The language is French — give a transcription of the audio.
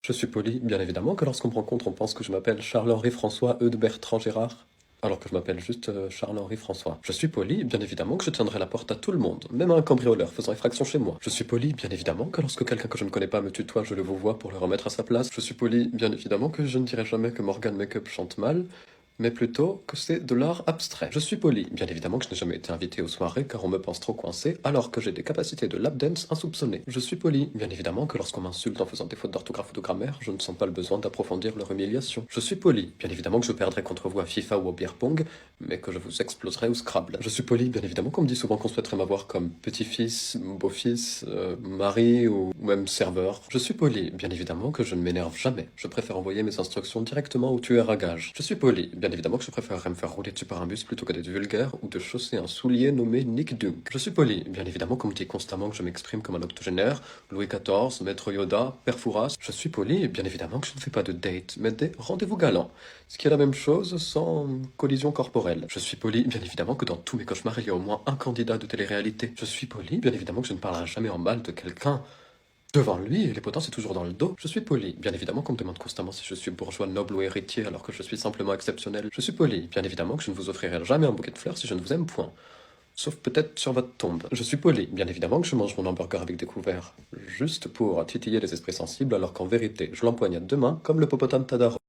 Je suis poli, bien évidemment que lorsqu'on me rencontre, on pense que je m'appelle Charles-Henri François Eudes Bertrand Gérard, alors que je m'appelle juste Charles-Henri François. Je suis poli, bien évidemment que je tiendrai la porte à tout le monde, même à un cambrioleur faisant effraction chez moi. Je suis poli, bien évidemment que lorsque quelqu'un que je ne connais pas me tutoie, je le vouvoie pour le remettre à sa place. Je suis poli, bien évidemment que je ne dirai jamais que Morgan Makeup chante mal, mais plutôt que c'est de l'art abstrait. Je suis poli, bien évidemment que je n'ai jamais été invité aux soirées car on me pense trop coincé alors que j'ai des capacités de lap dance insoupçonnées. Je suis poli, bien évidemment que lorsqu'on m'insulte en faisant des fautes d'orthographe ou de grammaire, je ne sens pas le besoin d'approfondir leur humiliation. Je suis poli, bien évidemment que je perdrai contre vous à FIFA ou au beer pong, mais que je vous exploserai au Scrabble. Je suis poli, bien évidemment qu'on me dit souvent qu'on souhaiterait m'avoir comme petit-fils, beau-fils, mari ou même serveur. Je suis poli, bien évidemment que je ne m'énerve jamais. Je préfère envoyer mes instructions directement au tueur à gages. Je suis poli, bien évidemment que je préférerais me faire rouler dessus par un bus plutôt que d'être vulgaire ou de chausser un soulier nommé Nick Dunk. Je suis poli, bien évidemment qu'on me dit constamment que je m'exprime comme un octogénaire, Louis XIV, Maître Yoda, Père Fouras. Je suis poli, bien évidemment que je ne fais pas de date, mais des rendez-vous galants. Ce qui est la même chose sans collision corporelle. Je suis poli, bien évidemment que dans tous mes cauchemars, il y a au moins un candidat de télé-réalité. Je suis poli, bien évidemment que je ne parlerai jamais en mal de quelqu'un devant lui, et les potins c'est toujours dans le dos. Je suis poli. Bien évidemment qu'on me demande constamment si je suis bourgeois, noble ou héritier alors que je suis simplement exceptionnel. Je suis poli. Bien évidemment que je ne vous offrirai jamais un bouquet de fleurs si je ne vous aime point. Sauf peut-être sur votre tombe. Je suis poli. Bien évidemment que je mange mon hamburger avec des couverts. Juste pour titiller les esprits sensibles alors qu'en vérité, je l'empoigne à deux mains comme le popotam Tadaro.